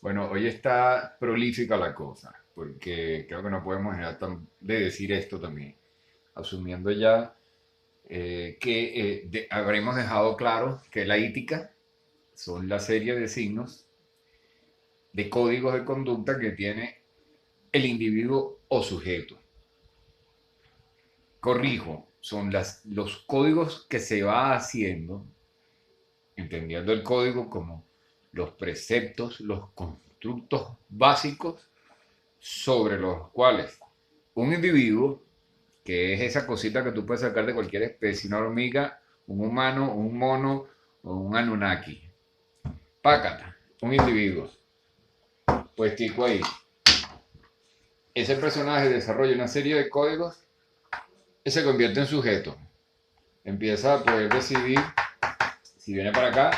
Bueno, hoy está prolífica la cosa, porque creo que no podemos dejar de decir esto también, asumiendo ya que habremos dejado claro que la ética son la serie de signos, de códigos de conducta que tiene el individuo o sujeto. Corrijo, son los códigos que se va haciendo, entendiendo el código como los preceptos, los constructos básicos sobre los cuales un individuo, que es esa cosita que tú puedes sacar de cualquier especie, una hormiga, un humano, un mono o un Anunnaki. Pácata, un individuo, puestico ahí. Ese personaje desarrolla una serie de códigos y se convierte en sujeto. Empieza a poder decidir si viene para acá,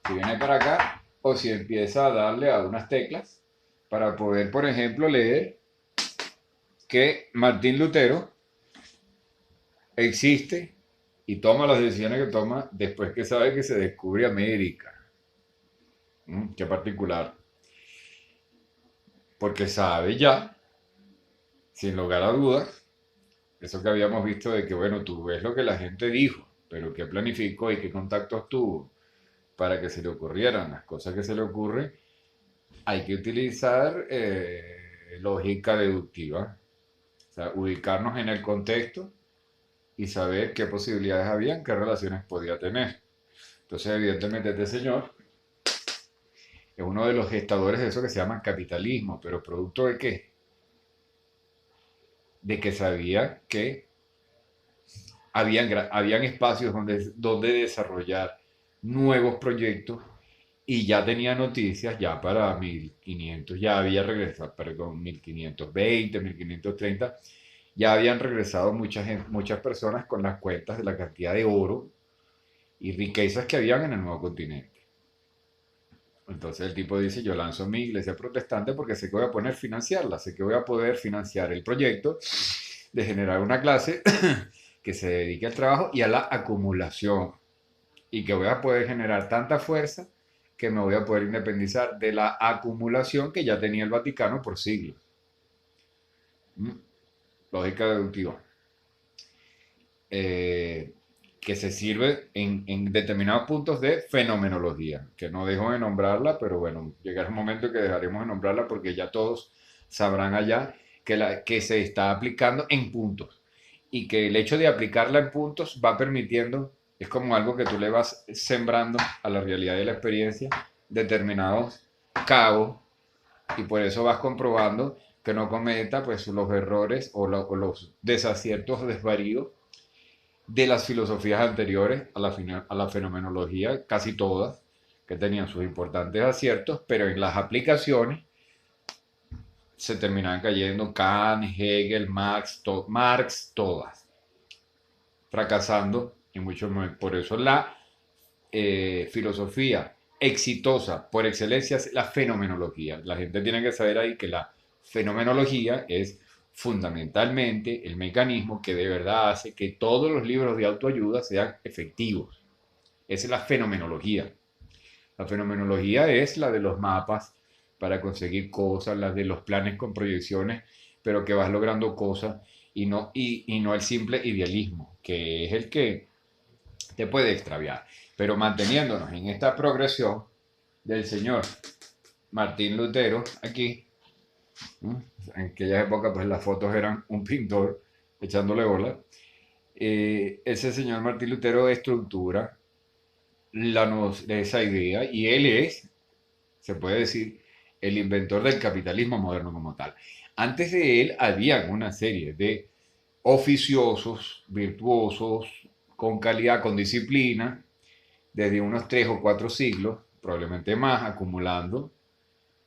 si viene para acá, o si empieza a darle a unas teclas para poder, por ejemplo, leer que Martín Lutero existe y toma las decisiones que toma después que sabe que se descubre América. Qué particular. Porque sabe ya, sin lugar a dudas, eso que habíamos visto de que, bueno, tú ves lo que la gente dijo, pero qué planificó y qué contactos tuvo para que se le ocurrieran las cosas que se le ocurren, hay que utilizar lógica deductiva, o sea, ubicarnos en el contexto y saber qué posibilidades habían, qué relaciones podía tener. Entonces, evidentemente, este señor es uno de los gestadores de eso que se llama capitalismo, pero producto de qué? De que sabía que habían espacios donde desarrollar nuevos proyectos y ya tenía noticias ya para 1500, ya había regresado, perdón, 1520, 1530, ya habían regresado muchas personas con las cuentas de la cantidad de oro y riquezas que habían en el nuevo continente. Entonces el tipo dice, yo lanzo mi iglesia protestante porque sé que voy a poder financiarla, sé que voy a poder financiar el proyecto de generar una clase que se dedique al trabajo y a la acumulación y que voy a poder generar tanta fuerza que me voy a poder independizar de la acumulación que ya tenía el Vaticano por siglos. ¿Mm? Lógica deductiva. Eh, que se sirve en determinados puntos de fenomenología, que no dejo de nombrarla, pero bueno, llegará un momento que dejaremos de nombrarla porque ya todos sabrán allá que se está aplicando en puntos y que el hecho de aplicarla en puntos va permitiendo, es como algo que tú le vas sembrando a la realidad de la experiencia determinados cabos y por eso vas comprobando que no cometa pues los errores o los desaciertos o desvaríos de las filosofías anteriores a la fenomenología, casi todas, que tenían sus importantes aciertos, pero en las aplicaciones se terminaban cayendo Kant, Hegel, Marx todas, fracasando y mucho más. Por eso la filosofía exitosa por excelencia es la fenomenología. La gente tiene que saber ahí que la fenomenología es fundamentalmente el mecanismo que de verdad hace que todos los libros de autoayuda sean efectivos. Esa es la fenomenología. La fenomenología es la de los mapas para conseguir cosas, la de los planes con proyecciones, pero que vas logrando cosas y no el simple idealismo, que es el que te puede extraviar. Pero manteniéndonos en esta progresión del señor Martín Lutero, aquí, ¿no? En aquella época pues las fotos eran un pintor echándole bola, ese señor Martín Lutero estructura esa idea y él es, se puede decir, el inventor del capitalismo moderno como tal. Antes de él había una serie de oficiosos, virtuosos, con calidad, con disciplina, desde unos 3 o 4 siglos, probablemente más, acumulando,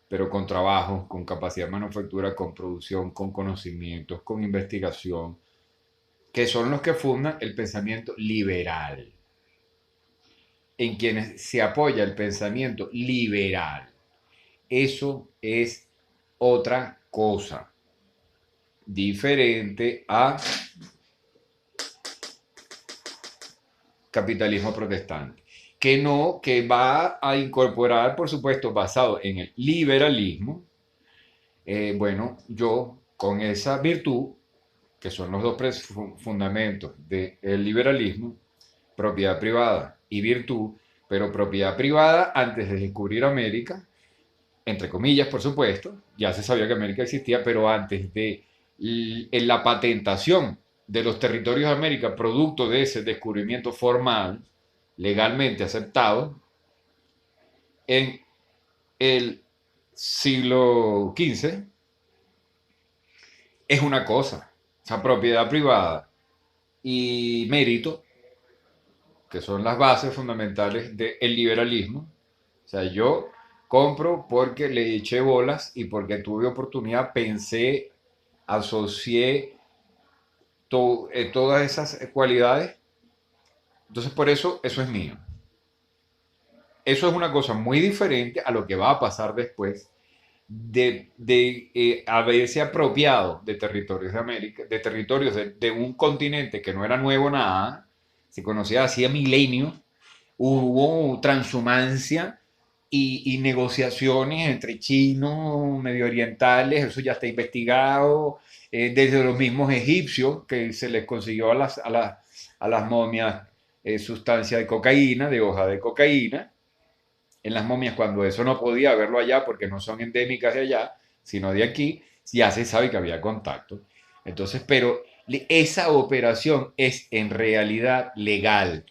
pero con trabajo, con capacidad de manufactura, con producción, con conocimientos, con investigación, que son los que fundan el pensamiento liberal, en quienes se apoya el pensamiento liberal. Eso es otra cosa, diferente a capitalismo protestante. que va a incorporar, por supuesto, basado en el liberalismo. Bueno, yo con esa virtud, que son los dos fundamentos del liberalismo, propiedad privada y virtud, pero propiedad privada antes de descubrir América, entre comillas, por supuesto, ya se sabía que América existía, pero antes de en la patentación de los territorios de América, producto de ese descubrimiento formal, legalmente aceptado, en el siglo XV, es una cosa. O sea, propiedad privada y mérito, que son las bases fundamentales del liberalismo. O sea, yo compro porque le eché bolas y porque tuve oportunidad, pensé, asocié todas esas cualidades. Entonces, por eso, eso es mío. Eso es una cosa muy diferente a lo que va a pasar después de haberse apropiado de territorios de América, de territorios de un continente que no era nuevo nada, se conocía hacía milenios, hubo transhumancia y negociaciones entre chinos, medio orientales, eso ya está investigado, desde los mismos egipcios, que se les consiguió a las momias sustancia de cocaína, de hoja de cocaína, en las momias cuando eso no podía verlo allá porque no son endémicas de allá, sino de aquí, ya se sabe que había contacto. Entonces, pero esa operación es en realidad legal.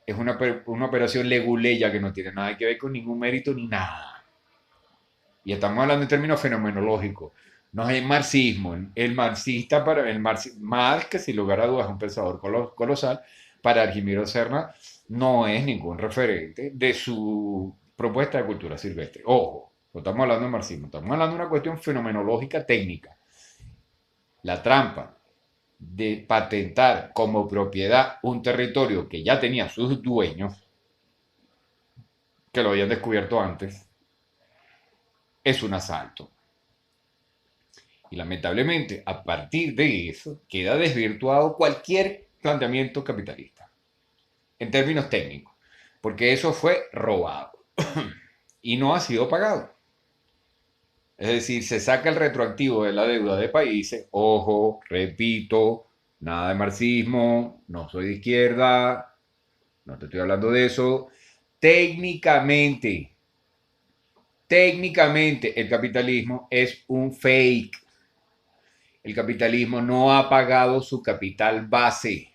Es una operación leguleya que no tiene nada que ver con ningún mérito ni nada. Y estamos hablando en términos fenomenológicos. No es el marxismo. El marxista, Marx, que sin lugar a dudas es un pensador colosal, para Argimiro Serna no es ningún referente de su propuesta de cultura silvestre. Ojo, no estamos hablando de marxismo, estamos hablando de una cuestión fenomenológica técnica. La trampa de patentar como propiedad un territorio que ya tenía sus dueños, que lo habían descubierto antes, es un asalto. Y lamentablemente, a partir de eso, queda desvirtuado cualquier planteamiento capitalista, en términos técnicos, porque eso fue robado y no ha sido pagado. Es decir, se saca el retroactivo de la deuda de países. Ojo, repito, nada de marxismo, no soy de izquierda, no te estoy hablando de eso. Técnicamente, técnicamente el capitalismo es un fake. El capitalismo no ha pagado su capital base.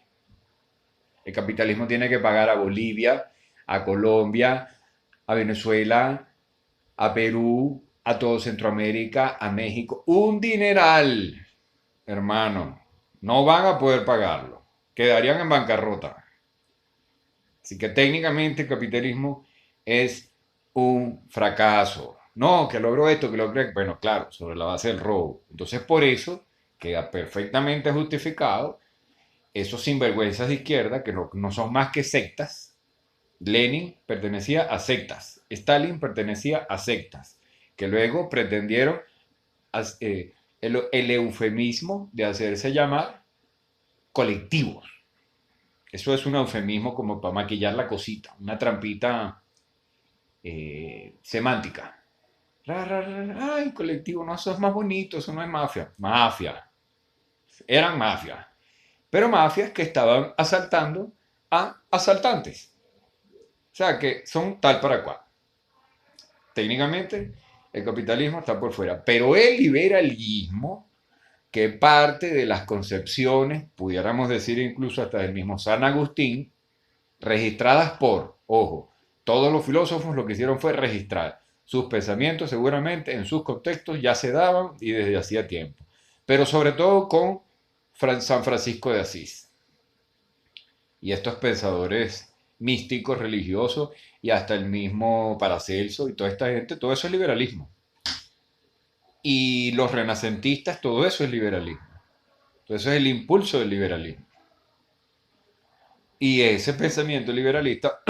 El capitalismo tiene que pagar a Bolivia, a Colombia, a Venezuela, a Perú, a todo Centroamérica, a México. Un dineral, hermano. No van a poder pagarlo. Quedarían en bancarrota. Así que técnicamente el capitalismo es un fracaso. No, que logró esto, que logró... Bueno, claro, sobre la base del robo. Entonces, por eso queda perfectamente justificado esos sinvergüenzas de izquierda que no son más que sectas. Lenin pertenecía a sectas, Stalin pertenecía a sectas, que luego pretendieron el eufemismo de hacerse llamar colectivos. Eso es un eufemismo como para maquillar la cosita, una trampita semántica. Ay, colectivo, no, eso es más bonito, eso no es mafia. Mafia. Eran mafias. Pero mafias que estaban asaltando a asaltantes. O sea, que son tal para cual. Técnicamente, el capitalismo está por fuera. Pero el liberalismo, que parte de las concepciones, pudiéramos decir incluso hasta del mismo San Agustín, registradas por, ojo, todos los filósofos lo que hicieron fue registrar sus pensamientos, seguramente en sus contextos ya se daban y desde hacía tiempo. Pero sobre todo con San Francisco de Asís y estos pensadores místicos, religiosos y hasta el mismo Paracelso y toda esta gente, todo eso es liberalismo. Y los renacentistas, todo eso es liberalismo. Todo eso es el impulso del liberalismo. Y ese pensamiento liberalista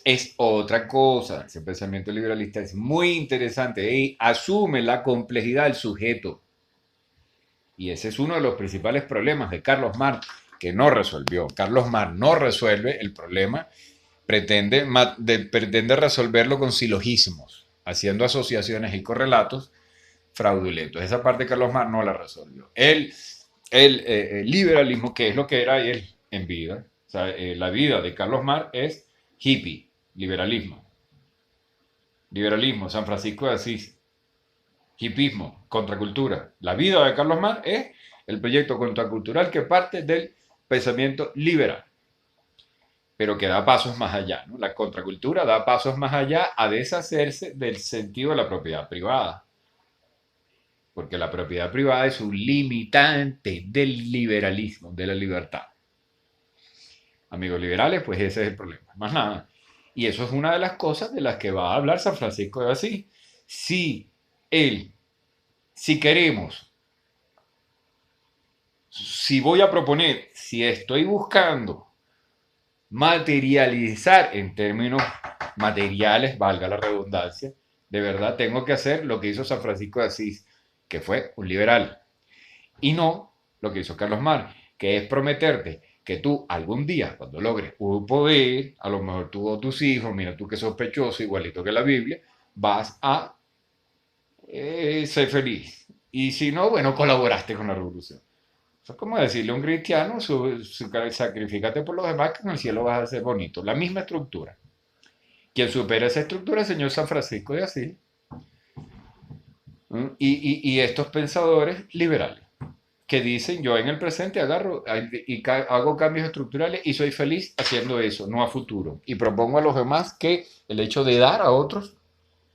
es otra cosa. Ese pensamiento liberalista es muy interesante y asume la complejidad del sujeto. Y ese es uno de los principales problemas de Carlos Marx, que no resolvió. Carlos Marx no resuelve el problema pretende resolverlo con silogismos, haciendo asociaciones y correlatos fraudulentos. Esa parte Carlos Marx no la resolvió. El liberalismo, que es lo que era él en vida, o sea, la vida de Carlos Marx es hippie, liberalismo. Liberalismo, San Francisco de Asís, hipismo, contracultura. La vida de Carlos Marx es el proyecto contracultural que parte del pensamiento liberal, pero que da pasos más allá, ¿no? La contracultura da pasos más allá a deshacerse del sentido de la propiedad privada, porque la propiedad privada es un limitante del liberalismo, de la libertad. Amigos liberales, pues ese es el problema, más nada. Y eso es una de las cosas de las que va a hablar San Francisco de Asís. Si él, si queremos, si voy a proponer, si estoy buscando materializar en términos materiales, valga la redundancia, de verdad tengo que hacer lo que hizo San Francisco de Asís, que fue un liberal, y no lo que hizo Carlos Marx, que es prometerte que tú algún día, cuando logres un poder, a lo mejor tú o tus hijos, mira tú que sospechoso, igualito que la Biblia, vas a ser feliz. Y si no, bueno, colaboraste con la revolución. Eso es como decirle a un cristiano, sacrificate por los demás, que en el cielo vas a ser bonito. La misma estructura. Quien supera esa estructura es el señor San Francisco de Asís. Y estos pensadores liberales que dicen, yo en el presente agarro y hago cambios estructurales y soy feliz haciendo eso, no a futuro. Y propongo a los demás que el hecho de dar a otros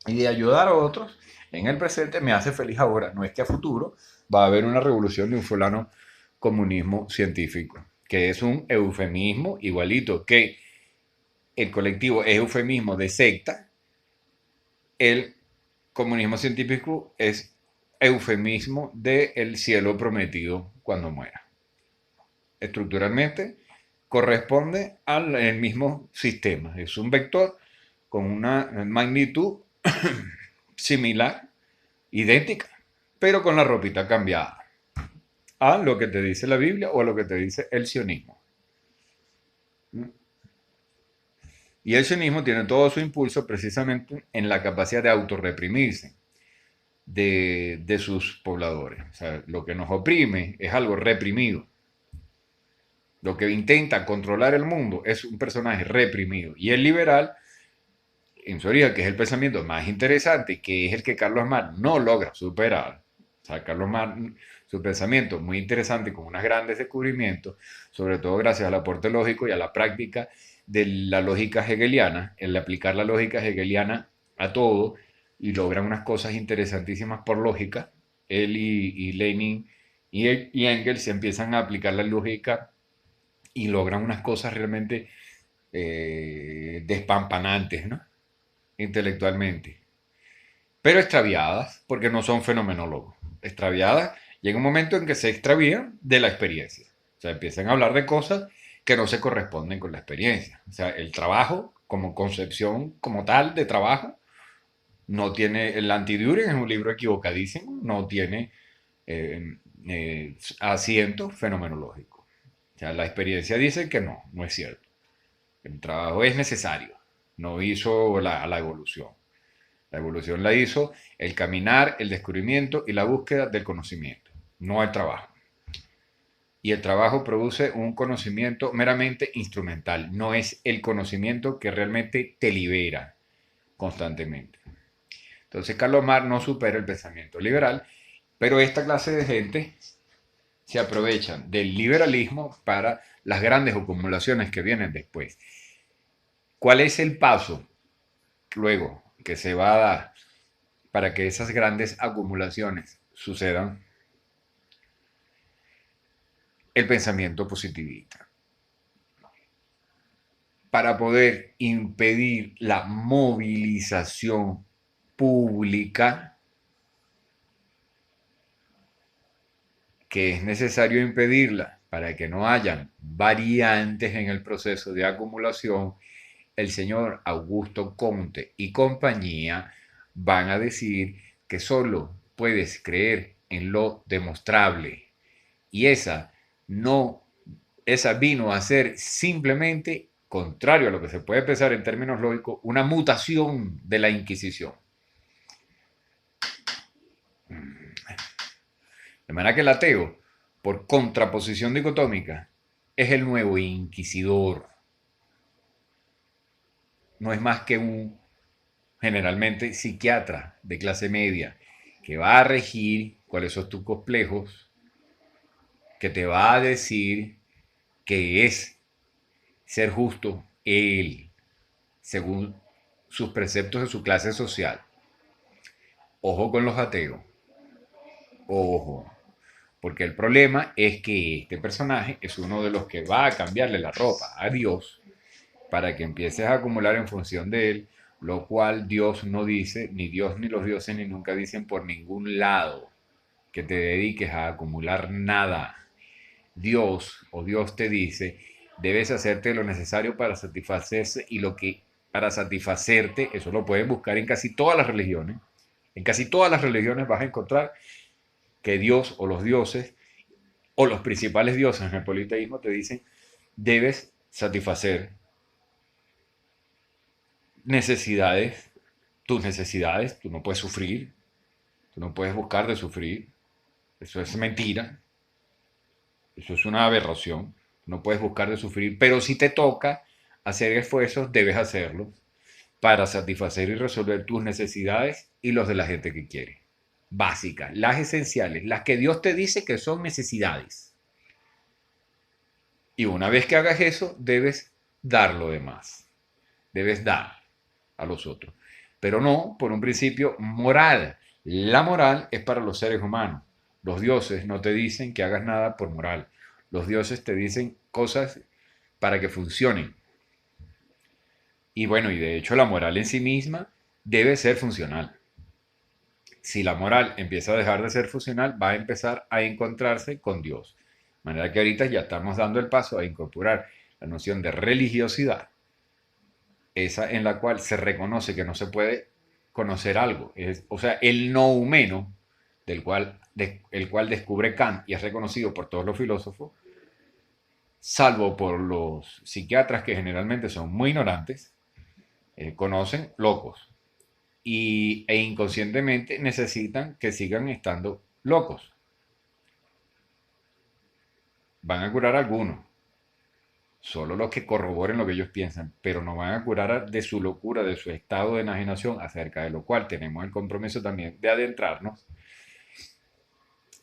y de ayudar a otros en el presente me hace feliz ahora. No es que a futuro va a haber una revolución de un fulano comunismo científico, que es un eufemismo igualito que el colectivo es eufemismo de secta, el comunismo científico es eufemismo del cielo prometido cuando muera. Estructuralmente corresponde al mismo sistema. Es un vector con una magnitud similar, idéntica, pero con la ropita cambiada a lo que te dice la Biblia o a lo que te dice el sionismo. Y el sionismo tiene todo su impulso precisamente en la capacidad de autorreprimirse de sus pobladores. O sea, lo que nos oprime es algo reprimido. Lo que intenta controlar el mundo es un personaje reprimido. Y el liberal, en teoría, que es el pensamiento más interesante, que es el que Carlos Marx no logra superar. O sea, Carlos Marx, su pensamiento muy interesante, con unos grandes descubrimientos, sobre todo gracias al aporte lógico y a la práctica de la lógica hegeliana, el aplicar la lógica hegeliana a todo, y logran unas cosas interesantísimas por lógica. Él y Lenin y Engels se empiezan a aplicar la lógica y logran unas cosas realmente despampanantes, ¿no? Intelectualmente, pero extraviadas, porque no son fenomenólogos. Extraviadas, llega un momento en que se extravían de la experiencia. O sea, empiezan a hablar de cosas que no se corresponden con la experiencia. O sea, el trabajo como concepción como tal de trabajo no tiene, el Antidiuren es un libro equivocadísimo, no tiene eh, asiento fenomenológico. O sea, la experiencia dice que no, no es cierto. El trabajo es necesario, no hizo la evolución. La evolución la hizo el caminar, el descubrimiento y la búsqueda del conocimiento, no el trabajo. Y el trabajo produce un conocimiento meramente instrumental, no es el conocimiento que realmente te libera constantemente. Entonces Carlos Marx no supera el pensamiento liberal, pero esta clase de gente se aprovechan del liberalismo para las grandes acumulaciones que vienen después. ¿Cuál es el paso luego que se va a dar para que esas grandes acumulaciones sucedan? El pensamiento positivista. Para poder impedir la movilización pública, que es necesario impedirla para que no hayan variantes en el proceso de acumulación, el señor Augusto Comte y compañía van a decir que solo puedes creer en lo demostrable. Y esa vino a ser simplemente contrario a lo que se puede pensar en términos lógicos, una mutación de la Inquisición. De manera que el ateo, por contraposición dicotómica, es el nuevo inquisidor. No es más que un, generalmente, psiquiatra de clase media que va a regir cuáles son tus complejos, que te va a decir que es ser justo él, según sus preceptos de su clase social. Ojo con los ateos. Ojo. Porque el problema es que este personaje es uno de los que va a cambiarle la ropa a Dios para que empieces a acumular en función de él, lo cual Dios no dice, ni Dios ni los dioses ni nunca dicen por ningún lado que te dediques a acumular nada. Dios o Dios te dice, debes hacerte lo necesario para satisfacerse y lo que para satisfacerte, eso lo puedes buscar en casi todas las religiones. En casi todas las religiones vas a encontrar que Dios o los dioses o los principales dioses en el politeísmo te dicen, debes satisfacer necesidades, tus necesidades, tú no puedes sufrir, tú no puedes buscar de sufrir, eso es mentira, eso es una aberración, no puedes buscar de sufrir, pero si te toca hacer esfuerzos, debes hacerlos para satisfacer y resolver tus necesidades y los de la gente que quiere. Básicas, las esenciales, las que Dios te dice que son necesidades. Y una vez que hagas eso, debes dar lo demás. Debes dar a los otros. Pero no por un principio moral. La moral es para los seres humanos. Los dioses no te dicen que hagas nada por moral. Los dioses te dicen cosas para que funcionen. Y bueno, y de hecho la moral en sí misma debe ser funcional. Si la moral empieza a dejar de ser funcional, va a empezar a encontrarse con Dios. De manera que ahorita ya estamos dando el paso a incorporar la noción de religiosidad, esa en la cual se reconoce que no se puede conocer algo. O sea, el noumeno, el cual descubre Kant y es reconocido por todos los filósofos, salvo por los psiquiatras que generalmente son muy ignorantes, conocen locos e inconscientemente necesitan que sigan estando locos. Van a curar a algunos, solo los que corroboren lo que ellos piensan, pero no van a curar de su locura, de su estado de enajenación, acerca de lo cual tenemos el compromiso también de adentrarnos.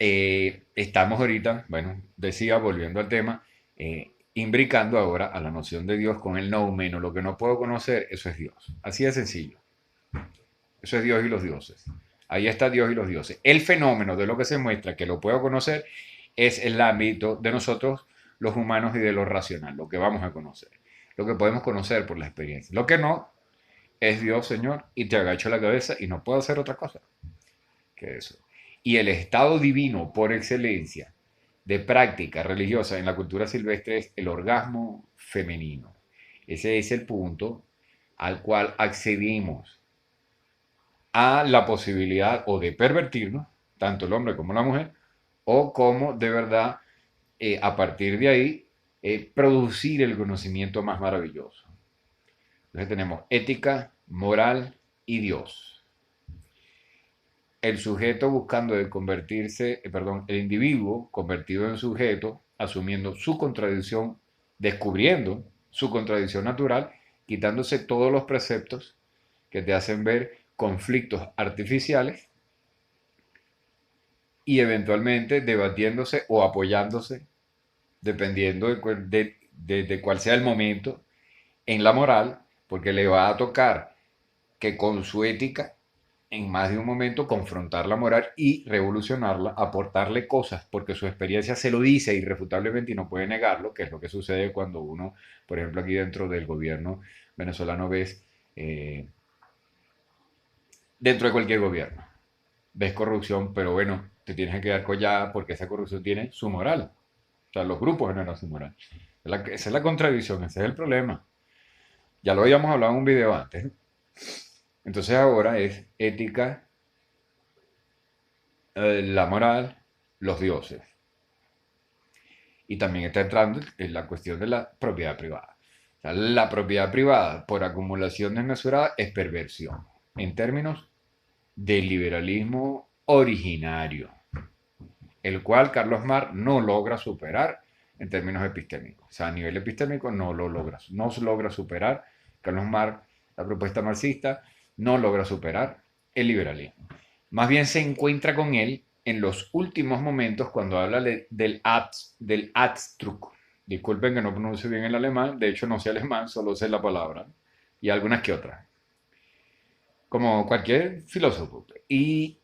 Estamos ahorita, bueno, decía, volviendo al tema, imbricando ahora a la noción de Dios con el noumeno. Lo que no puedo conocer, eso es Dios. Así de sencillo. Eso es Dios y los dioses. Ahí está Dios y los dioses. El fenómeno de lo que se muestra que lo puedo conocer es el ámbito de nosotros, los humanos, y de lo racional, lo que vamos a conocer, lo que podemos conocer por la experiencia. Lo que no es Dios, Señor, y te agacho la cabeza y no puedo hacer otra cosa que eso. Y el estado divino por excelencia de práctica religiosa en la cultura silvestre es el orgasmo femenino. Ese es el punto al cual accedimos a la posibilidad o de pervertirnos, tanto el hombre como la mujer, o como de verdad, a partir de ahí, producir el conocimiento más maravilloso. Entonces tenemos ética, moral y Dios. El sujeto buscando de convertirse, perdón, el individuo convertido en sujeto, asumiendo su contradicción, descubriendo su contradicción natural, quitándose todos los preceptos que te hacen ver conflictos artificiales y eventualmente debatiéndose o apoyándose, dependiendo de cuál sea el momento, en la moral, porque le va a tocar que con su ética, en más de un momento, confrontar la moral y revolucionarla, aportarle cosas, porque su experiencia se lo dice irrefutablemente y no puede negarlo, que es lo que sucede cuando uno, por ejemplo, aquí dentro del gobierno venezolano ves, dentro de cualquier gobierno, ves corrupción, pero bueno, te tienes que quedar callada porque esa corrupción tiene su moral. O sea, los grupos generan su moral. Esa es la contradicción, ese es el problema. Ya lo habíamos hablado en un video antes. Entonces ahora es ética, la moral, los dioses. Y también está entrando en la cuestión de la propiedad privada. O sea, la propiedad privada por acumulación desmesurada es perversión, en términos del liberalismo originario, el cual Carlos Marx no logra superar en términos epistémicos. O sea, a nivel epistémico no logra superar Carlos Marx, la propuesta marxista, no logra superar el liberalismo. Más bien se encuentra con él en los últimos momentos cuando habla del Abstruk. Disculpen que no pronuncio bien el alemán, de hecho no sé alemán, solo sé la palabra y algunas que otras, como cualquier filósofo. Y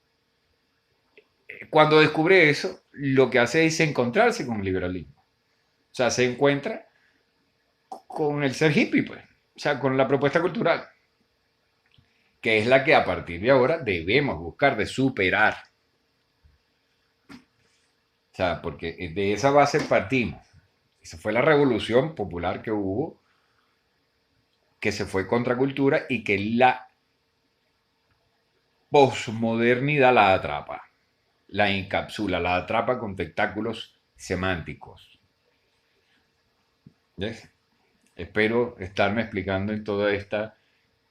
cuando descubre eso, lo que hace es encontrarse con el liberalismo. O sea, se encuentra con el ser hippie, pues. O sea, con la propuesta cultural, que es la que a partir de ahora debemos buscar de superar. O sea, porque de esa base partimos. Esa fue la revolución popular que hubo, que se fue contra cultura y que la posmodernidad la atrapa, la encapsula, la atrapa con tentáculos semánticos. ¿Ves? Espero estarme explicando en toda esta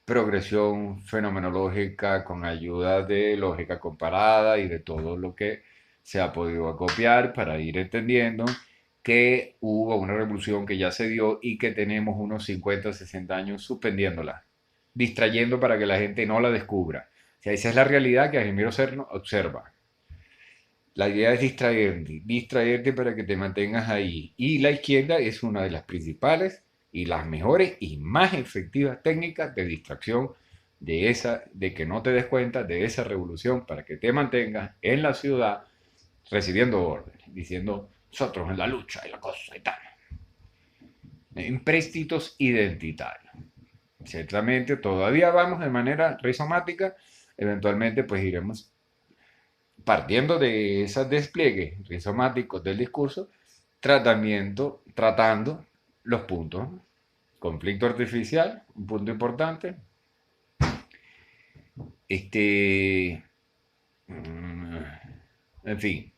progresión fenomenológica con ayuda de lógica comparada y de todo lo que se ha podido acopiar para ir entendiendo que hubo una revolución que ya se dio y que tenemos unos 50 o 60 años suspendiéndola, distrayendo para que la gente no la descubra. O sea, esa es la realidad que Ajimiro Serno observa. La idea es distraerte para que te mantengas ahí. Y la izquierda es una de las principales y las mejores y más efectivas técnicas de distracción de que no te des cuenta de esa revolución para que te mantengas en la ciudad recibiendo órdenes, diciendo nosotros en la lucha y la cosa y tal. Empréstitos identitarios. Ciertamente todavía vamos de manera rizomática, eventualmente pues iremos partiendo de esos despliegues rizomáticos del discurso, tratando los puntos. Conflicto artificial, un punto importante. Este, en fin,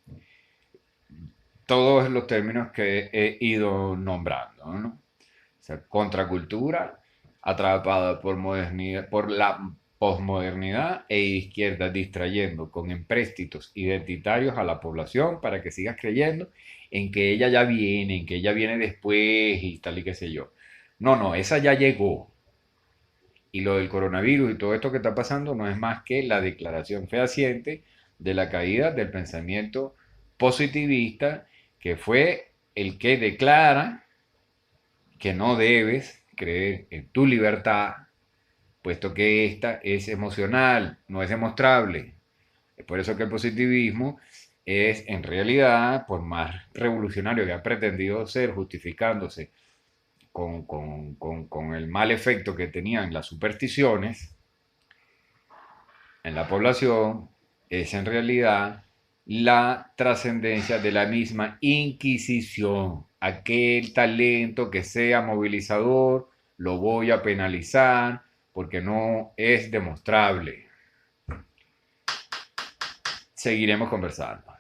todos los términos que he ido nombrando, ¿no? O sea, contracultura, atrapada por modernidad, por la posmodernidad e izquierda distrayendo con empréstitos identitarios a la población para que sigas creyendo en que ella ya viene, en que ella viene después y tal y qué sé yo. No, no, esa ya llegó. Y lo del coronavirus y todo esto que está pasando no es más que la declaración fehaciente de la caída del pensamiento positivista, que fue el que declara que no debes creer en tu libertad, puesto que esta es emocional, no es demostrable. Es por eso que el positivismo es en realidad, por más revolucionario que ha pretendido ser, justificándose con el mal efecto que tenían las supersticiones en la población, es en realidad la trascendencia de la misma Inquisición. Aquel talento que sea movilizador, lo voy a penalizar porque no es demostrable. Seguiremos conversando.